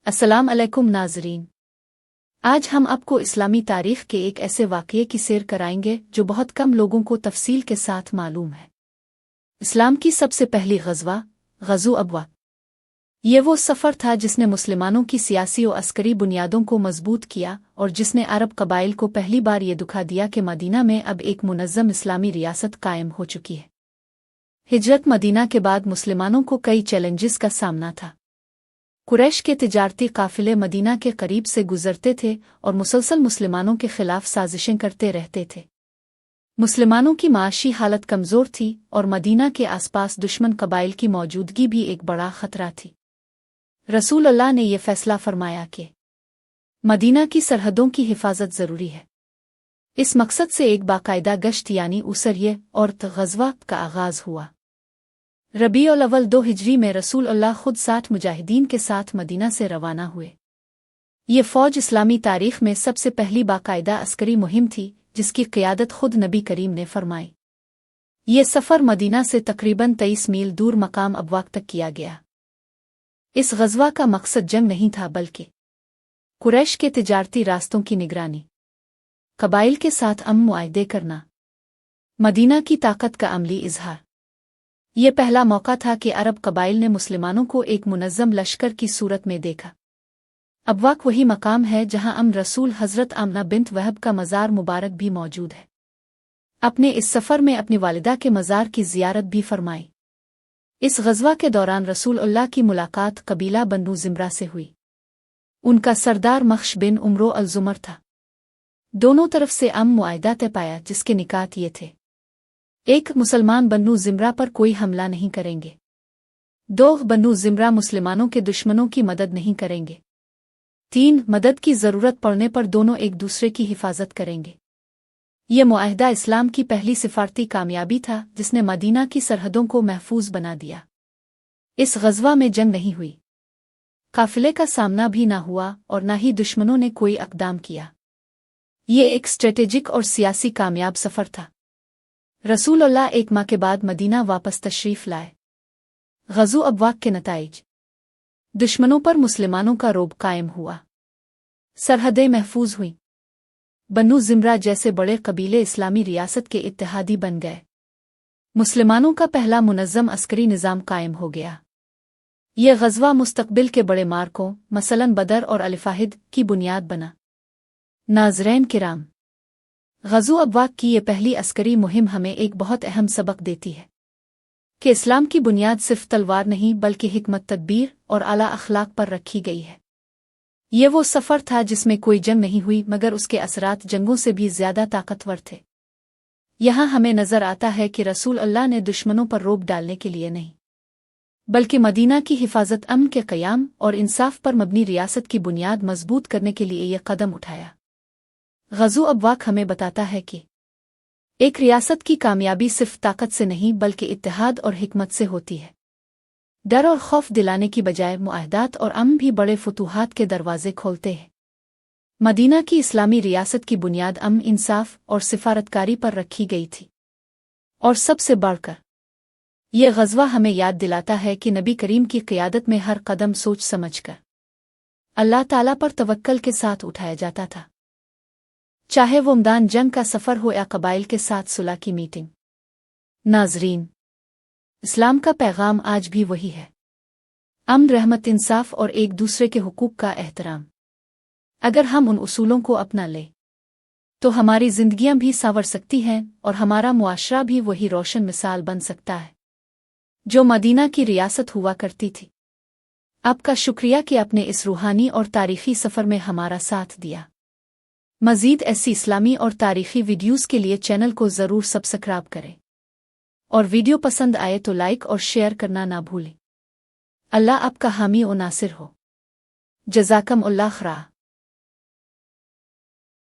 अस्सलाम अलैकुम नाज़रीन। आज हम आपको इस्लामी तारीख़ के एक ऐसे वाक़ये की सैर कराएंगे जो बहुत कम लोगों को तफसील के साथ मालूम है। इस्लाम की सबसे पहली ग़ज़वा ग़ज़ो अबवा। ये वो सफ़र था जिसने मुसलमानों की सियासी और अस्करी बुनियादों को मजबूत किया और जिसने अरब कबाइल को पहली बार ये दिखा दिया कि मदीना में अब एक मुनज़्ज़म इस्लामी रियासत कायम हो चुकी है। हिजरत मदीना के बाद मुसलमानों को कई चैलेंजेस का सामना था। कुरैश के तिजारती काफ़िले मदीना के करीब से गुजरते थे और मुसलसल मुसलमानों के खिलाफ साजिशें करते रहते थे। मुसलमानों की माशी हालत कमज़ोर थी और मदीना के आसपास दुश्मन कबाइल की मौजूदगी भी एक बड़ा ख़तरा थी। रसूल अल्लाह ने यह फ़ैसला फरमाया कि मदीना की सरहदों की हिफाजत ज़रूरी है। इस मकसद से एक बाकायदा गश्त यानी उसरिये और ग़ज़वा का आगाज़ हुआ। रबीउल अव्वल 2 हिजरी में रसूल अल्लाह खुद 60 मुजाहिदीन के साथ मदीना से रवाना हुए। ये फ़ौज इस्लामी तारीख़ में सबसे पहली बाकायदा अस्करी मुहिम थी जिसकी क़ियादत खुद नबी करीम ने फरमाई। ये सफ़र मदीना से तकरीबन 23 मील दूर मकाम अबवा तक किया गया। इस ग़ज़वा का मकसद जंग नहीं था बल्कि कुरैश के तिजारती रास्तों की निगरानी, कबाइल के साथ अमन मुआहदे करना, मदीना की ताकत का अमली इजहार। ये पहला मौका था कि अरब कबाइल ने मुसलमानों को एक मुनज़्ज़म लश्कर की सूरत में देखा। अबवा वही मकाम है जहां रसूल हज़रत आमना बिन्त वहब का मज़ार मुबारक भी मौजूद है। अपने इस सफ़र में अपनी वालिदा के मज़ार की ज़ियारत भी फरमाई। इस ग़ज़वा के दौरान रसूल अल्लाह की मुलाकात कबीला बन्नू ज़िम्रा से हुई। उनका सरदार मख्श बिन उम्रो अल-ज़ुमर था। दोनों तरफ से अमन मुआहदा तय पाया जिसके निकात ये थे: 1. मुसलमान बन्नू ज़िम्रा पर कोई हमला नहीं करेंगे। 2. बन्नू ज़िम्रा मुसलमानों के दुश्मनों की मदद नहीं करेंगे। 3. मदद की ज़रूरत पड़ने पर दोनों एक दूसरे की हिफाजत करेंगे। ये मुआहदा इस्लाम की पहली सिफारती कामयाबी था जिसने मदीना की सरहदों को महफूज बना दिया। इस ग़ज़वा में जंग नहीं हुई, काफ़िले का सामना भी ना हुआ और ना ही दुश्मनों ने कोई अक़दाम किया। ये एक स्ट्रेटेजिक और सियासी कामयाब सफ़र था। रसूल अल्लाह 1 माह के बाद मदीना वापस तशरीफ़ लाए। ग़ज़ो अबवा के नताइज: दुश्मनों पर मुसलमानों का रोब कायम हुआ, सरहदें महफूज हुईं, बन्नू ज़िम्रा जैसे बड़े कबीले इस्लामी रियासत के इत्तेहादी बन गए। मुसलमानों का पहला मुनज़्ज़म अस्करी निज़ाम कायम हो गया। यह ग़ज़वा मुस्तक़बिल के बड़े मार्कों मसलन बदर और अल-फ़ाहिद की बुनियाद बना। नाज़रीन किराम, ग़ज़ो अबवा की ये पहली अस्करी मुहिम हमें एक बहुत अहम सबक देती है कि इस्लाम की बुनियाद सिर्फ तलवार नहीं बल्कि हिकमत तदबीर और आला अखलाक पर रखी गई है। ये वो सफ़र था जिसमें कोई जंग नहीं हुई मगर उसके असरात जंगों से भी ज़्यादा ताकतवर थे। यहाँ हमें नज़र आता है कि रसूल अल्लाह ने दुश्मनों पर रोब डालने के लिए नहीं बल्कि मदीना की हिफाजत, अमन के क़याम और इंसाफ पर मबनी रियासत की बुनियाद मजबूत करने के लिए यह कदम उठाया। ग़ज़ो अबवा हमें बताता है कि एक रियासत की कामयाबी सिर्फ ताकत से नहीं बल्कि इत्तेहाद और हिकमत से होती है। डर और खौफ दिलाने की बजाय मुआहदात और अमन भी बड़े फतूहात के दरवाजे खोलते हैं। मदीना की इस्लामी रियासत की बुनियाद अमन, इंसाफ और सिफारतकारी पर रखी गई थी। और सबसे बढ़कर यह ग़ज़वा हमें याद दिलाता है कि नबी करीम की क़ियादत में हर कदम सोच समझकर अल्लाह ताला पर तवक्कल के साथ उठाया जाता था, चाहे वो मैदान जंग का सफ़र हो या कबाइल के साथ सुलह की मीटिंग। नाज़रीन, इस्लाम का पैगाम आज भी वही है: अमन, रहमत, इंसाफ और एक दूसरे के हुकूक का एहतराम। अगर हम उन उसूलों को अपना लें तो हमारी ज़िंदगियां भी संवर सकती हैं और हमारा मुआशरा भी वही रोशन मिसाल बन सकता है जो मदीना की रियासत हुआ करती थी। आपका शुक्रिया कि आपने इस रूहानी और तारीख़ी सफ़र में हमारा साथ दिया। मज़ीद ऐसी इस्लामी और तारीख़ी वीडियोज़ के लिए चैनल को ज़रूर सब्सक्राइब करें और वीडियो पसंद आए तो लाइक और शेयर करना ना भूलें। अल्लाह आपका हामी और नासिर हो। जज़ाकम अल्लाह खैर।